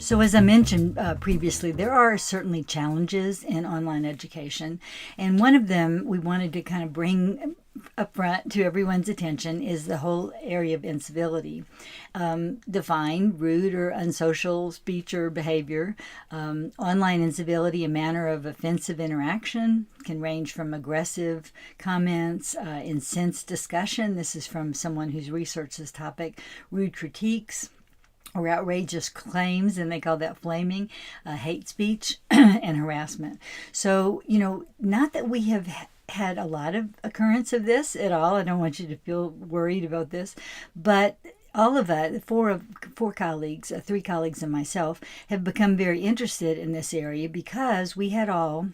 So, as I mentioned previously, there are certainly challenges in online education. And one of them we wanted to kind of bring up front to everyone's attention is the whole area of incivility. Define rude or unsocial speech or behavior. Online incivility, a manner of offensive interaction, can range from aggressive comments, incensed discussion. This is from someone who's researched this topic, rude critiques, or outrageous claims, and they call that flaming, hate speech, and harassment. So, not that we have had a lot of occurrence of this at all. I don't want you to feel worried about this, but all of us, four colleagues, three colleagues and myself, have become very interested in this area because we had all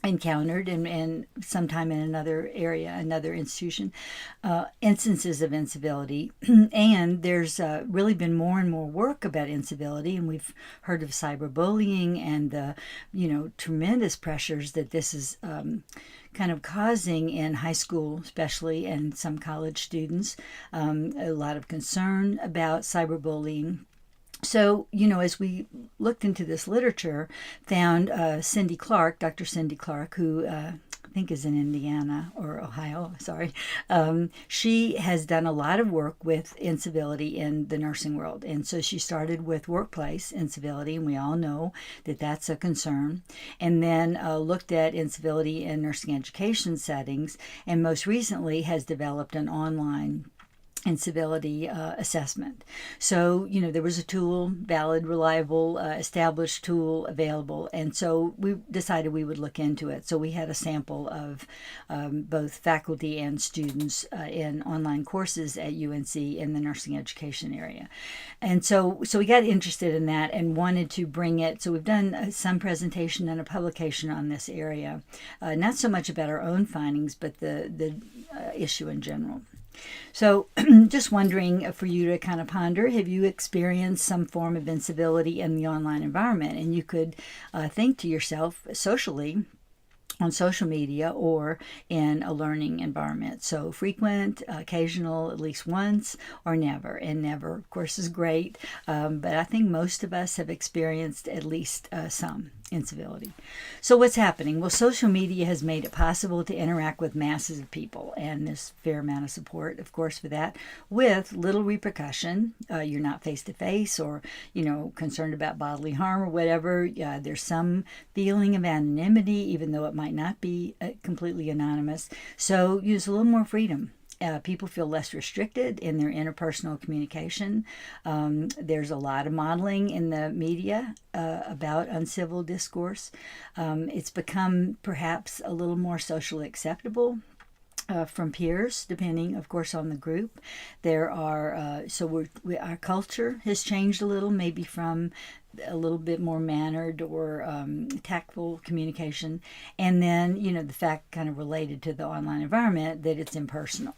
encountered and sometime in another area, another institution, instances of incivility. And there's really been more and more work about incivility, and we've heard of cyberbullying and the tremendous pressures that this is kind of causing in high school, especially, and some college students. A lot of concern about cyberbullying. So, as we looked into this literature, found Cindy Clark, Dr. Cindy Clark, who I think is in Indiana or Ohio, sorry. She has done a lot of work with incivility in the nursing world. And so she started with workplace incivility, and we all know that that's a concern. And then looked at incivility in nursing education settings, and most recently has developed an online incivility assessment. So, there was a tool, valid, reliable, established tool available. And so we decided we would look into it. So we had a sample of both faculty and students in online courses at UNC in the nursing education area. And so we got interested in that and wanted to bring it. So we've done some presentation and a publication on this area, not so much about our own findings, but the issue in general. So just wondering for you to kind of ponder, have you experienced some form of incivility in the online environment? And you could think to yourself socially, on social media or in a learning environment. So frequent, occasional, at least once, or never. And never, of course, is great. But I think most of us have experienced at least some incivility. So what's happening? Well, social media has made it possible to interact with masses of people, and there's a fair amount of support, of course, for that, with little repercussion. You're not face-to-face or, concerned about bodily harm or whatever. There's some feeling of anonymity, even though it might not be completely anonymous. So use a little more freedom. People feel less restricted in their interpersonal communication. There's a lot of modeling in the media about uncivil discourse. It's become perhaps a little more socially acceptable from peers, depending, of course, on the group. There are our culture has changed a little, maybe from a little bit more mannered or tactful communication, and then the fact, kind of related to the online environment, that it's impersonal.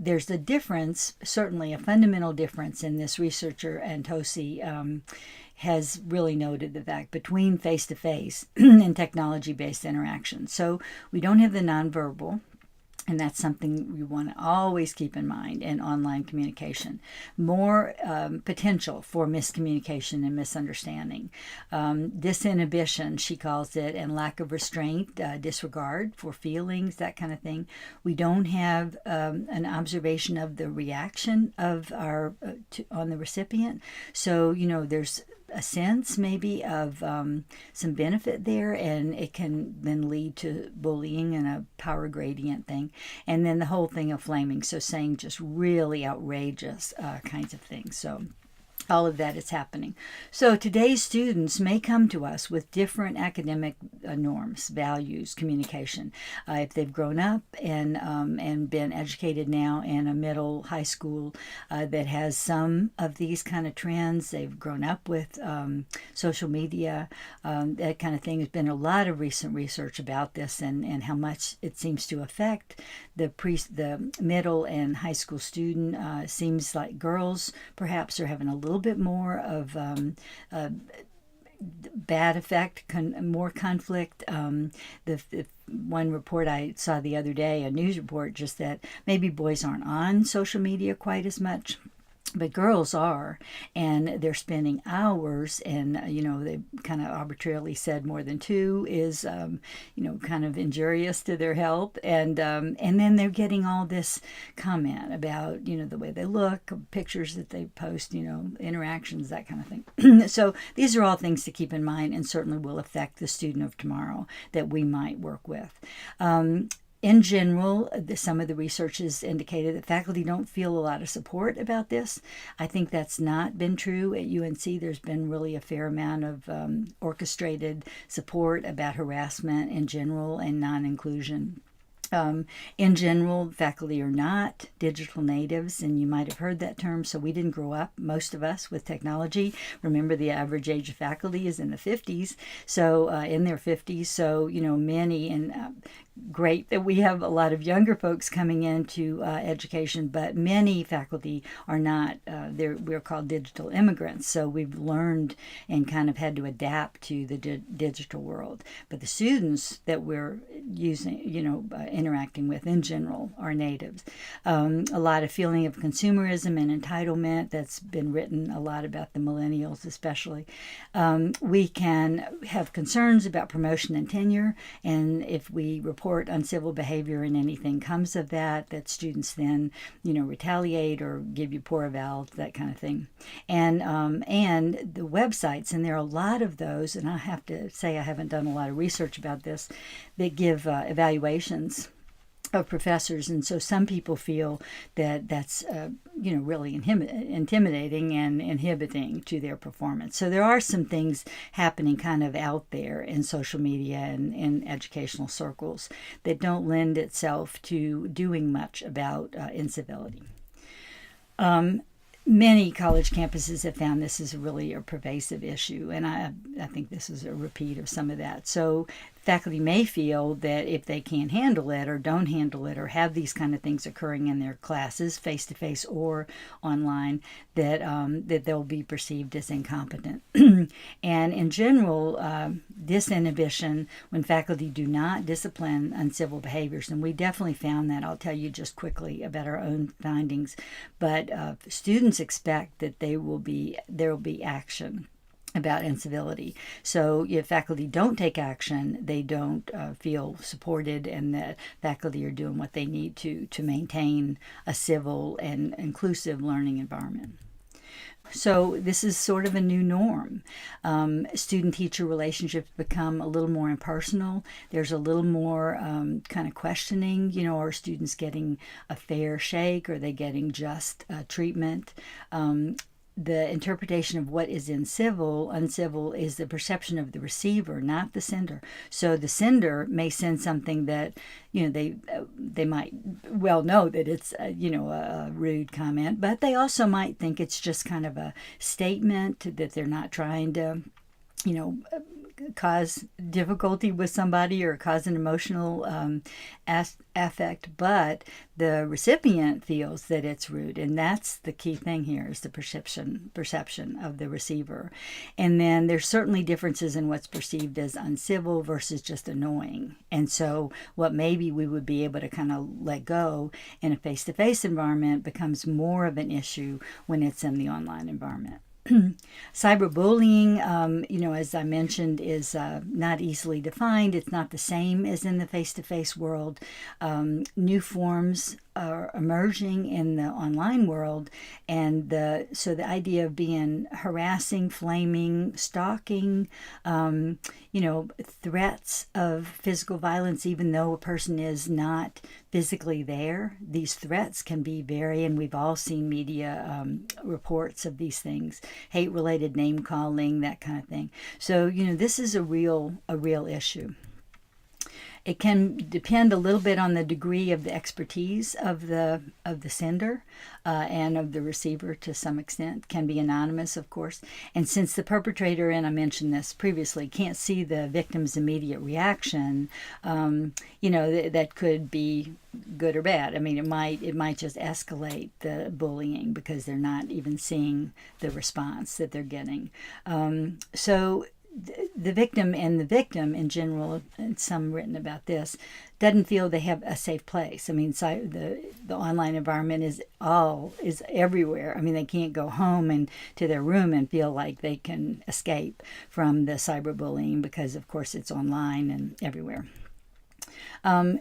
There's a difference, certainly a fundamental difference in this. Researcher and Tosi has really noted the fact between face-to-face and technology-based interaction. So we don't have the nonverbal, and that's something we want to always keep in mind in online communication. More potential for miscommunication and misunderstanding. Disinhibition, she calls it, and lack of restraint, disregard for feelings, that kind of thing. We don't have an observation of the reaction of our on the recipient. So, there's a sense maybe of some benefit there, and it can then lead to bullying and a power gradient thing. And then the whole thing of flaming, so saying just really outrageous kinds of things. So all of that is happening. So today's students may come to us with different academic norms, values, communication. If they've grown up and been educated now in a middle high school that has some of these kind of trends, they've grown up with social media, that kind of thing. There's been a lot of recent research about this and how much it seems to affect the middle and high school student. Seems like girls perhaps are having a little bit more of bad effect, more conflict. The one report I saw the other day, a news report, just that maybe boys aren't on social media quite as much. but girls are, and they're spending hours, and they kind of arbitrarily said more than two is kind of injurious to their health, and then they're getting all this comment about the way they look, pictures that they post, interactions, that kind of thing. So these are all things to keep in mind, and certainly will affect the student of tomorrow that we might work with. In general, some of the research has indicated that faculty don't feel a lot of support about this. I think that's not been true at UNC. There's been really a fair amount of orchestrated support about harassment in general and non-inclusion. In general, faculty are not digital natives, and you might have heard that term. So we didn't grow up, most of us, with technology. Remember, the average age of faculty is in the 50s, so in their 50s. So many, and great that we have a lot of younger folks coming into education, but many faculty are not. We're called digital immigrants, so we've learned and kind of had to adapt to the digital world. But the students that we're using, interacting with in general, are natives. A lot of feeling of consumerism and entitlement that's been written a lot about the millennials especially. We can have concerns about promotion and tenure, and if we report uncivil behavior and anything comes of that students then retaliate or give you poor evals, that kind of thing. And the websites, and there are a lot of those, and I have to say I haven't done a lot of research about this, that give evaluations of professors, and so some people feel that that's really intimidating and inhibiting to their performance. So there are some things happening kind of out there in social media and in educational circles that don't lend itself to doing much about incivility. Many college campuses have found this is really a pervasive issue, and I think this is a repeat of some of that. So faculty may feel that if they can't handle it or don't handle it or have these kind of things occurring in their classes, face-to-face or online, that they'll be perceived as incompetent. And in general, disinhibition, when faculty do not discipline uncivil behaviors, and we definitely found that. I'll tell you just quickly about our own findings, but students expect that there will be action about incivility. So if faculty don't take action, they don't feel supported, and that faculty are doing what they need to maintain a civil and inclusive learning environment. So this is sort of a new norm. Student-teacher relationships become a little more impersonal. There's a little more kind of questioning, are students getting a fair shake? Are they getting just treatment? The interpretation of what is uncivil is the perception of the receiver, not the sender. So the sender may send something that, they might well know that it's, a rude comment, but they also might think it's just kind of a statement, that they're not trying to, cause difficulty with somebody or cause an emotional affect, but the recipient feels that it's rude, and that's the key thing here, is the perception of the receiver. And then there's certainly differences in what's perceived as uncivil versus just annoying. And so what maybe we would be able to kind of let go in a face-to-face environment becomes more of an issue when it's in the online environment. Cyberbullying, as I mentioned, is not easily defined. It's not the same as in the face-to-face world. New forms are emerging in the online world, and so the idea of being harassing, flaming, stalking, threats of physical violence, even though a person is not physically there. These threats can be and we've all seen media reports of these things, hate-related name calling, that kind of thing. So this is a real issue. It can depend a little bit on the degree of the expertise of the sender and of the receiver to some extent. Can be anonymous, of course. And since the perpetrator, and I mentioned this previously, can't see the victim's immediate reaction, that could be good or bad. I mean, it might just escalate the bullying because they're not even seeing the response that they're getting. So the victim and the victim in general, and some written about this, doesn't feel they have a safe place. I mean, the online environment is everywhere. I mean, they can't go home and to their room and feel like they can escape from the cyberbullying because, of course, it's online and everywhere.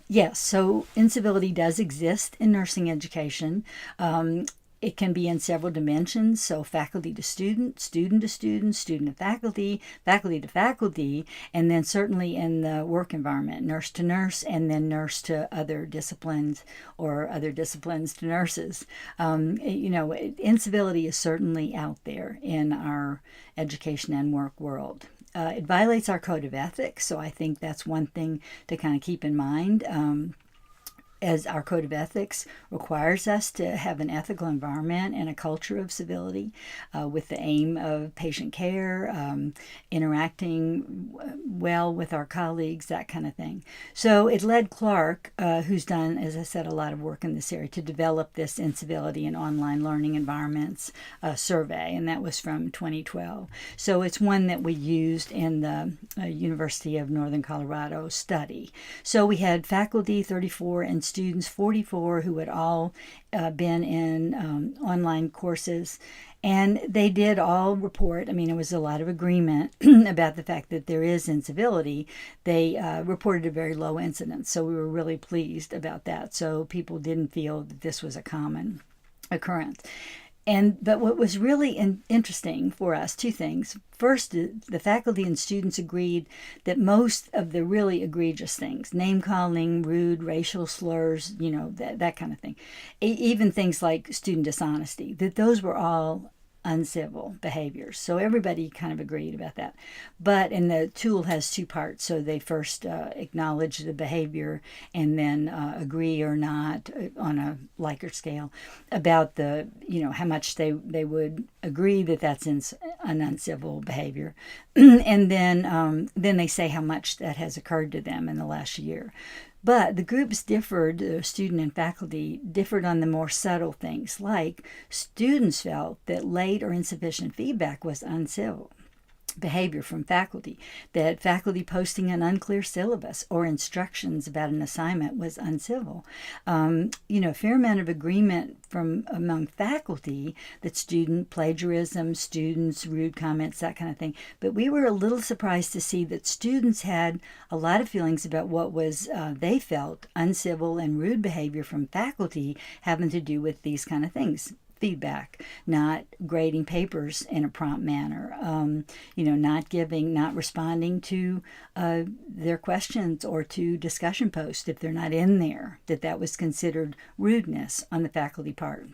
Yes, so incivility does exist in nursing education. It can be in several dimensions, so faculty to student, student to student, student to faculty, faculty to faculty, and then certainly in the work environment, nurse to nurse, and then nurse to other disciplines or other disciplines to nurses. Incivility is certainly out there in our education and work world. It violates our code of ethics, so I think that's one thing to kind of keep in mind. As our code of ethics requires us to have an ethical environment and a culture of civility with the aim of patient care, interacting well with our colleagues, that kind of thing. So it led Clark, who's done, as I said, a lot of work in this area, to develop this incivility in online learning environments survey, and that was from 2012. So it's one that we used in the University of Northern Colorado study. So we had faculty 34 and students 44 who had all been in online courses, and they did all report. I mean, it was a lot of agreement about the fact that there is incivility. They reported a very low incidence, so we were really pleased about that. So people didn't feel that this was a common occurrence. But what was really interesting for us, two things. First, the faculty and students agreed that most of the really egregious things, name calling, rude, racial slurs, that kind of thing, even things like student dishonesty, that those were all uncivil behaviors. So everybody kind of agreed about that. And the tool has two parts. So they first acknowledge the behavior and then agree or not on a Likert scale about how much they would agree that that's an uncivil behavior. And then they say how much that has occurred to them in the last year. But the groups differed, the student and faculty differed on the more subtle things, like students felt that late or insufficient feedback was uncivil behavior from faculty, that faculty posting an unclear syllabus or instructions about an assignment was uncivil. A fair amount of agreement from among faculty that student plagiarism, students, rude comments, that kind of thing. But we were a little surprised to see that students had a lot of feelings about what was, they felt, uncivil and rude behavior from faculty having to do with these kind of things. Feedback, not grading papers in a prompt manner, not responding to their questions or to discussion posts if they're not in there, that was considered rudeness on the faculty part.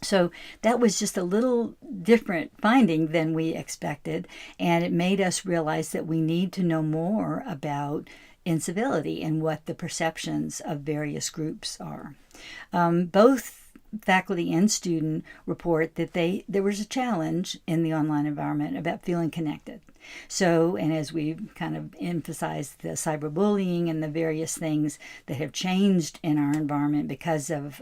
So that was just a little different finding than we expected, and it made us realize that we need to know more about incivility and what the perceptions of various groups are. Both faculty and student report that there was a challenge in the online environment about feeling connected. So, and as we've kind of emphasized the cyberbullying and the various things that have changed in our environment because of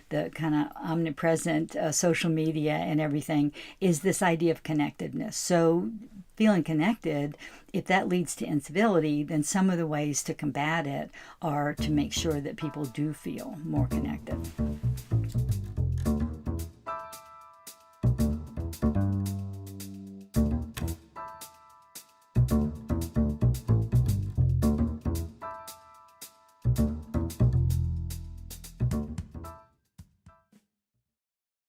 the kind of omnipresent social media and everything, is this idea of connectedness. So feeling connected, if that leads to incivility, then some of the ways to combat it are to make sure that people do feel more connected.